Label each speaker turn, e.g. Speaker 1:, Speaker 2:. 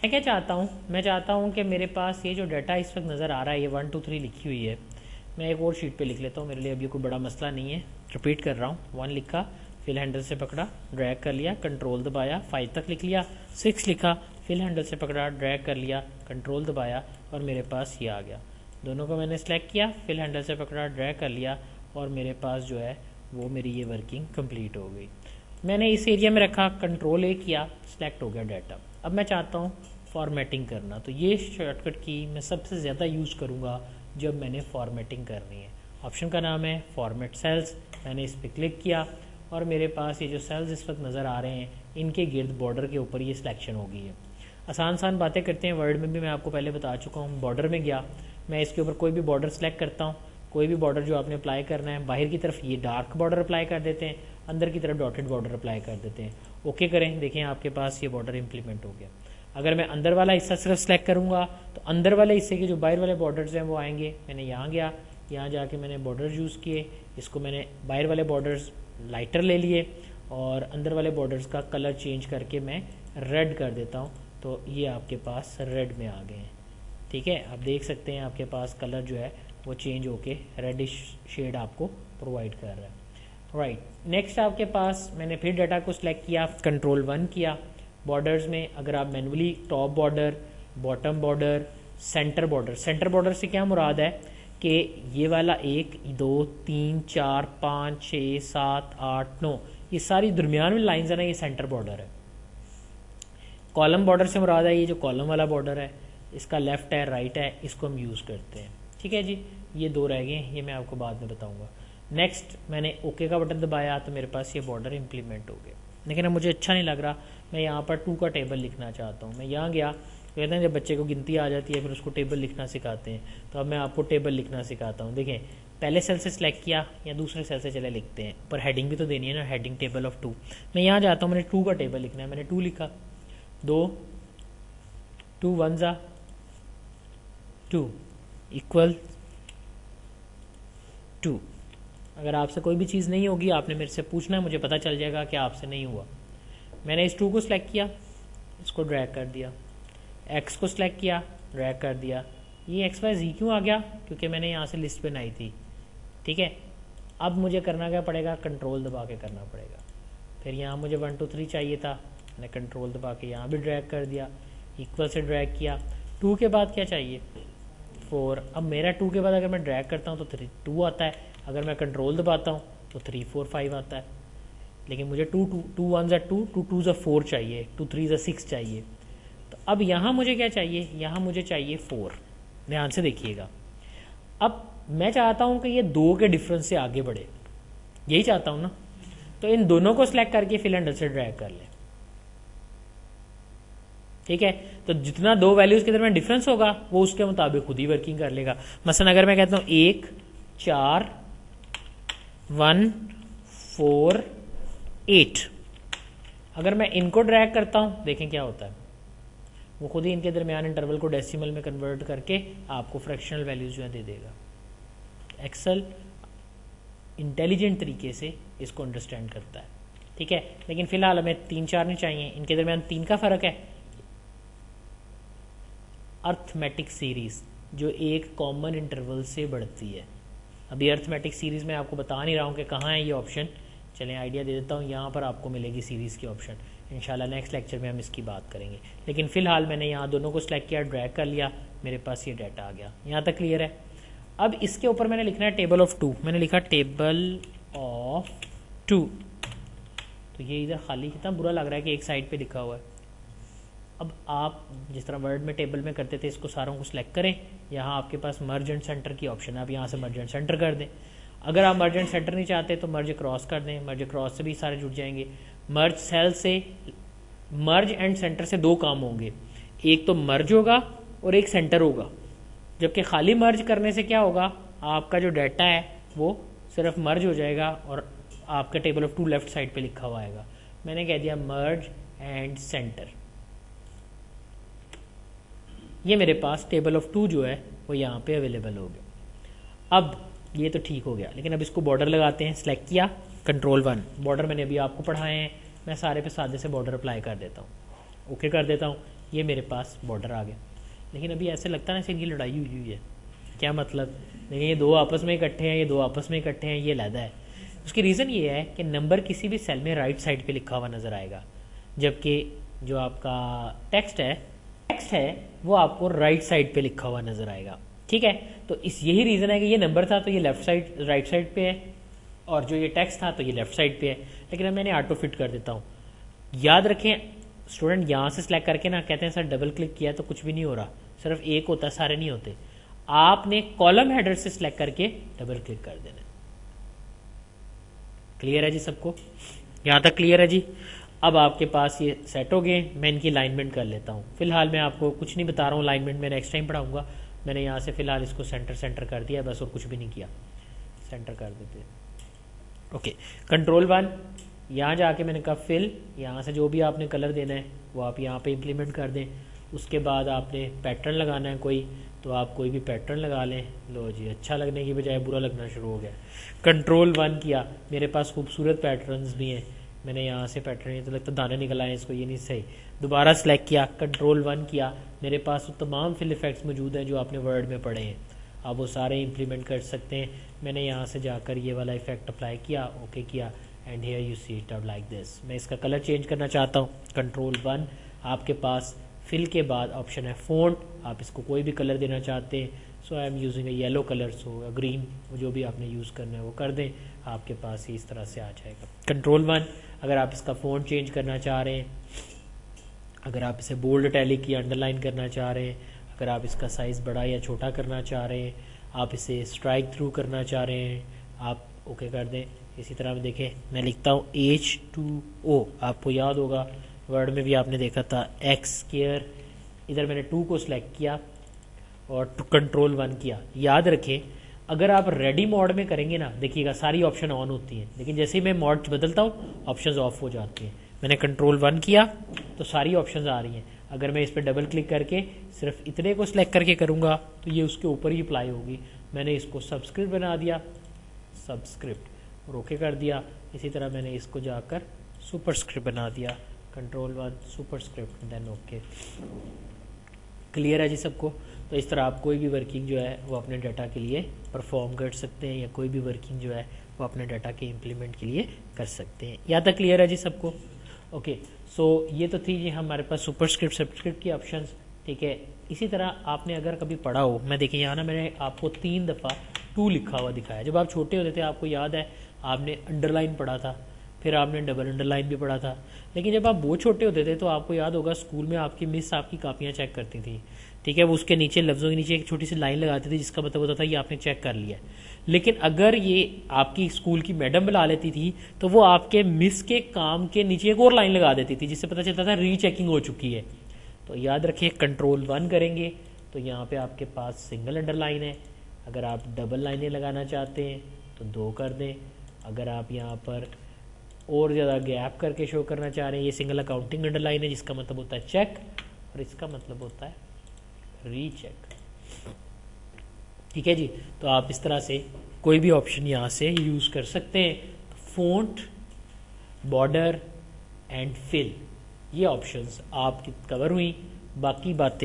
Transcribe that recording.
Speaker 1: मैं क्या चाहता हूँ, मैं चाहता हूँ कि मेरे पास ये जो डाटा इस वक्त नज़र आ रहा है, ये 1 2 3 लिखी हुई है, मैं एक और शीट पे लिख लेता हूँ, मेरे लिए अभी कोई बड़ा मसला नहीं है। रिपीट कर रहा हूँ, 1 लिखा, फिल हैंडल से पकड़ा, ड्रैग कर लिया, कंट्रोल दबाया, 5 तक लिख लिया, 6 लिखा, फिल हैंडल से पकड़ा, ड्रैग कर लिया, कंट्रोल दबाया और मेरे पास ये आ गया। दोनों को मैंने सेलेक्ट किया, फिल हैंडल से पकड़ा, ड्रैग कर लिया और मेरे पास जो है वो मेरी ये वर्किंग कंप्लीट हो गई। मैंने इस एरिया में रखा, कंट्रोल ए किया, सिलेक्ट हो गया डाटा। अब मैं चाहता हूँ फॉर्मेटिंग करना, तो ये शॉर्टकट की मैं सबसे ज़्यादा यूज़ करूँगा जब मैंने फॉर्मेटिंग करनी है। ऑप्शन का नाम है फॉर्मेट सेल्स। मैंने इस पर क्लिक किया और मेरे पास ये जो सेल्स इस वक्त नज़र आ रहे हैं, इनके गिर्द बॉर्डर के ऊपर ये सिलेक्शन हो गई है। आसान बातें करते हैं, वर्ड में भी मैं आपको पहले बता चुका हूँ। बॉर्डर में गया, मैं इसके ऊपर कोई भी बॉर्डर सेलेक्ट करता हूँ, कोई भी बॉर्डर जो आपने अप्लाई करना है, बाहर की तरफ ये डार्क बॉर्डर अप्लाई कर देते हैं, अंदर की तरफ डॉटेड बॉर्डर अप्लाई कर देते हैं। ओके करें, देखें आपके पास ये बॉर्डर इंप्लीमेंट हो गया। अगर मैं अंदर वाला हिस्सा सिर्फ सेलेक्ट करूँगा तो अंदर वाले हिस्से के जो बाहर वाले बॉर्डर्स हैं वो आएंगे। मैंने यहाँ गया, यहाँ जाके मैंने बॉर्डर यूज़ किए, इसको मैंने बाहर वाले बॉर्डर्स लाइटर ले लिए और अंदर वाले बॉर्डर्स का कलर चेंज करके मैं रेड कर देता हूँ, तो ये आपके पास रेड में आ गए हैं। ठीक है, आप देख सकते हैं आपके पास कलर जो है वो चेंज होके रेडिश शेड आपको प्रोवाइड कर रहा है। राइट, नेक्स्ट आपके पास मैंने फिर डाटा को सिलेक्ट किया, कंट्रोल 1 किया। बॉर्डर्स में अगर आप manually top border, bottom border, centre border, centre border से क्या मुराद है कि ये वाला 1 2 3 4 5 6 7 8 9 ये सारी दरमियान में लाइंस है ना, ये सेंटर बॉर्डर है। कॉलम बॉर्डर से मुराद है ये जो कॉलम वाला बॉर्डर है, इसका लेफ्ट है राइट है, इसको हम यूज़ करते हैं। ठीक है जी, ये दो रह गए, ये मैं आपको बाद में बताऊंगा। नेक्स्ट मैंने ओके का बटन दबाया तो मेरे पास ये बॉर्डर इंप्लीमेंट हो गया। लेकिन अब मुझे अच्छा नहीं लग रहा, मैं यहाँ पर 2 का टेबल लिखना चाहता हूँ। मैं यहाँ गया, कहते हैं जब बच्चे को गिनती आ जाती है फिर उसको टेबल लिखना सिखाते हैं, तो अब मैं आपको टेबल लिखना सिखाता हूँ। देखें, पहले सेल से सिलेक्ट किया या दूसरे सेल से चले लिखते हैं, पर हेडिंग भी तो देनी है ना, हेडिंग टेबल ऑफ 2। मैं यहाँ जाता हूँ, मैंने 2 का टेबल लिखना है, मैंने 2 लिखा, 2 2 1 जा 2 इक्वल 2। अगर आपसे कोई भी चीज़ नहीं होगी आपने मेरे से पूछना है, मुझे पता चल जाएगा कि आपसे नहीं हुआ। मैंने इस 2 को सिलेक्ट किया, इसको ड्रैग कर दिया, x को सिलेक्ट किया, ड्रैग कर दिया। ये एक्स वाई जी क्यों आ गया? क्योंकि मैंने यहाँ से लिस्ट बनाई थी। ठीक है, अब मुझे करना क्या पड़ेगा, कंट्रोल दबा के करना पड़ेगा। फिर यहाँ मुझे 1 2 3 चाहिए था, मैंने कंट्रोल दबा के यहाँ भी ड्रैग कर दिया, इक्वल से ड्रैग किया। 2 के बाद क्या चाहिए, 4। अब मेरा 2 के बाद अगर मैं ड्रैग करता हूँ तो 3 2 आता है, अगर मैं कंट्रोल दबाता हूँ तो 3 4 5 आता है। लेकिन मुझे 2 1 ज़ा 2 2 2 ज़ा 4 चाहिए, 2 3 ज़ा 6 चाहिए। तो अब यहाँ मुझे क्या चाहिए, यहाँ मुझे चाहिए 4। ध्यान से देखिएगा, अब मैं चाहता हूँ कि ये 2 के डिफरेंस से आगे बढ़े, यही चाहता हूँ ना। तो इन दोनों को सिलेक्ट करके फिल हैंडल से ड्रैग कर ले। ठीक है, तो जितना 2 वैल्यूज के दरमियान डिफरेंस होगा वो उसके मुताबिक खुद ही वर्किंग कर लेगा। मसलन अगर मैं कहता हूँ 1 4 1 4 8, अगर मैं इनको ड्रैग करता हूँ देखें क्या होता है, वो खुद ही इनके दरमियान इंटरवल को डेसिमल में कन्वर्ट करके आपको फ्रैक्शनल वैल्यूज जो है दे देगा। एक्सेल इंटेलिजेंट तरीके से इसको अंडरस्टैंड करता है। ठीक है, लेकिन फिलहाल हमें 3 4 नहीं चाहिए, इनके दरमियान 3 का फर्क है। अर्थमेटिक सीरीज जो एक कॉमन इंटरवल से बढ़ती है। अभी अर्थमेटिक सीरीज में आपको बता नहीं रहा हूँ कि कहाँ है ये ऑप्शन, चलें आइडिया दे देता हूँ, यहाँ पर आपको मिलेगी सीरीज़ की ऑप्शन। इंशाल्लाह नेक्स्ट लेक्चर में हम इसकी बात करेंगे। लेकिन फिलहाल मैंने यहाँ दोनों को सिलेक्ट किया, ड्रैग कर लिया, मेरे पास ये डाटा आ गया। यहाँ तक क्लियर है। अब इसके ऊपर मैंने लिखना है टेबल ऑफ 2। मैंने लिखा टेबल ऑफ 2, तो ये इधर खाली कितना बुरा लग रहा है कि एक साइड पे लिखा हुआ है। अब आप जिस तरह वर्ड में टेबल में करते थे, इसको सारों को सिलेक्ट करें, यहाँ आपके पास मर्ज एंड सेंटर की ऑप्शन है, आप यहाँ से मर्ज एंड सेंटर कर दें। अगर आप मर्ज एंड सेंटर नहीं चाहते तो मर्ज क्रॉस कर दें, मर्ज क्रॉस से भी सारे जुड़ जाएंगे। मर्ज सेल से, मर्ज एंड सेंटर से 2 काम होंगे, एक तो मर्ज होगा और एक सेंटर होगा। जबकि खाली मर्ज करने से क्या होगा, आपका जो डाटा है वो सिर्फ मर्ज हो जाएगा और आपका टेबल ऑफ 2 लेफ्ट साइड पे लिखा हुआ आएगा। मैंने कह दिया मर्ज एंड सेंटर, ये मेरे पास टेबल ऑफ 2 जो है वो यहाँ पे अवेलेबल हो गया। अब ये तो ठीक हो गया, लेकिन अब इसको बॉर्डर लगाते हैं। सिलेक्ट किया, कंट्रोल 1, बॉर्डर मैंने अभी आपको पढ़ाए हैं, मैं सारे पे सादे से बॉर्डर अप्लाई कर देता हूँ, ओके कर देता हूँ। ये मेरे पास बॉर्डर आ गया। लेकिन अभी ऐसे लगता है ना इनकी लड़ाई हुई हुई है। क्या मतलब? लेकिन ये दो आपस में इकट्ठे हैं, ये दो आपस में इकट्ठे हैं, ये अलग है। उसकी रीज़न ये है कि नंबर किसी भी सेल में राइट साइड पे लिखा हुआ नज़र आएगा, जबकि जो आपका टेक्स्ट है वो आपको राइट साइड पे लिखा हुआ नज़र आएगा। ठीक है, तो इस यही रीज़न है कि ये नंबर था तो ये लेफ्ट साइड राइट साइड पे है, और जो ये टेक्स्ट था तो ये लेफ्ट साइड पे है। लेकिन अब मैंने ऑटो फिट कर देता हूँ। याद रखें स्टूडेंट, यहाँ से सिलेक्ट करके ना कहते हैं सर डबल क्लिक किया तो कुछ भी नहीं हो रहा, सिर्फ एक होता है, सारे नहीं होते। आपने कॉलम हेडर से सिलेक्ट करके डबल क्लिक कर देना। क्लियर है जी सबको? यहाँ तक क्लियर है जी? अब आपके पास ये सेट हो गए। मैं इनकी अलाइनमेंट कर लेता हूँ। फिलहाल मैं आपको कुछ नहीं बता रहा हूँ, अलाइनमेंट मैं नेक्स्ट टाइम पढ़ाऊंगा। मैंने यहाँ से फिलहाल इसको सेंटर कर दिया बस, और कुछ भी नहीं किया। सेंटर कर देते हैं। ओके, कंट्रोल 1, यहाँ जाके मैंने कहा फिल, यहाँ से जो भी आपने कलर देना है वो आप यहाँ पे इम्प्लीमेंट कर दें। उसके बाद आपने पैटर्न लगाना है कोई, तो आप कोई भी पैटर्न लगा लें। लो जी, अच्छा लगने की बजाय बुरा लगना शुरू हो गया। कंट्रोल 1 किया, मेरे पास खूबसूरत पैटर्न्स भी हैं। मैंने यहाँ से पैटर्न, ये तो लगता दाने निकल आए इसको, ये नहीं सही। दोबारा सेलेक्ट किया, कंट्रोल 1 किया, मेरे पास वो तमाम फिल इफेक्ट्स मौजूद हैं जो आपने वर्ड में पढ़े हैं। आप वो सारे इम्प्लीमेंट कर सकते हैं। मैंने यहाँ से जाकर ये वाला इफेक्ट अप्लाई किया, ओके किया, and here you see it out like this. मैं इसका कलर चेंज करना चाहता हूँ, कंट्रोल 1। आपके पास फिल के बाद ऑप्शन है फ़ॉन्ट, आप इसको कोई भी कलर देना चाहते हैं। So I am using a yellow colour, so green, जो भी आपने यूज़ करना है वो कर दें, आपके पास ही इस तरह से आ जाएगा। कंट्रोल 1। अगर आप इसका फ़ॉन्ट चेंज करना चाह रहे हैं, अगर आप इसे बोल्ड, इटैलिक या अंडरलाइन करना चाह रहे हैं, अगर आप इसका साइज़ बड़ा या छोटा करना चाह रहे हैं, आप इसे स्ट्राइक थ्रू करना चाह रहे हैं, आप ओके कर दें। इसी तरह में देखें, मैं लिखता हूँ H2O, आपको याद होगा वर्ड में भी आपने देखा था एक्स स्क्वायर। इधर मैंने 2 को सिलेक्ट किया और कंट्रोल 1 किया। याद रखें अगर आप रेडी मोड में करेंगे ना, देखिएगा सारी ऑप्शन ऑन होती हैं, लेकिन जैसे ही मैं मोड बदलता हूँ ऑप्शंस ऑफ हो जाती हैं। मैंने कंट्रोल 1 किया तो सारी ऑप्शंस आ रही हैं। अगर मैं इस पर डबल क्लिक करके सिर्फ इतने को सिलेक्ट करके करूँगा तो ये उसके ऊपर ही अप्लाई होगी। मैंने इसको सबस्क्रिप्ट बना दिया, सबस्क्रिप्ट, और ओके कर दिया। इसी तरह मैंने इसको जाकर सुपरस्क्रिप्ट बना दिया, control 1 superscript, then okay. Clear है जी सबको? तो इस तरह आप कोई भी वर्किंग जो है वो अपने डाटा के लिए परफॉर्म कर सकते हैं, या कोई भी वर्किंग जो है वो अपने डाटा के इम्प्लीमेंट के लिए कर सकते हैं। यहाँ तक क्लियर है जी सबको? ओके, सो ये तो थी जी हमारे पास सुपरस्क्रिप्ट सबस्क्रिप्ट की ऑप्शंस। ठीक है, इसी तरह आपने अगर कभी पढ़ा हो, मैं देखिए यहाँ ना मैंने आपको 3 दफ़ा 2 लिखा हुआ दिखाया। जब आप छोटे होते थे आपको याद है आपने अंडरलाइन पढ़ा था, फिर आपने डबल अंडरलाइन भी पढ़ा था। लेकिन जब आप बहुत छोटे होते थे तो आपको याद होगा स्कूल में आपकी मिस आपकी कापियाँ चेक करती थी। ठीक है, वो उसके नीचे लफ्ज़ों के नीचे एक छोटी सी लाइन लगाती थी जिसका मतलब होता था ये आपने चेक कर लिया। लेकिन अगर ये आपकी स्कूल की मैडम बुला लेती थी तो वो आपके मिस के काम के नीचे एक और लाइन लगा देती थी जिससे पता चलता था रीचेकिंग हो चुकी है। तो याद रखिए कंट्रोल 1 करेंगे तो यहाँ पे आपके पास सिंगल अंडरलाइन है। अगर आप डबल लाइनें लगाना चाहते हैं तो 2 कर दें। अगर आप यहाँ पर और ज़्यादा गैप करके शो करना चाह रहे हैं, ये सिंगल अकाउंटिंग अंडरलाइन है जिसका मतलब होता है चेक, और इसका मतलब होता है रीचेक। ठीक है जी, तो आप इस तरह से कोई भी ऑप्शन यहाँ से यूज़ कर सकते हैं। फ़ॉन्ट, बॉर्डर एंड फिल, ये ऑप्शंस आपकी कवर हुई। बाकी बातें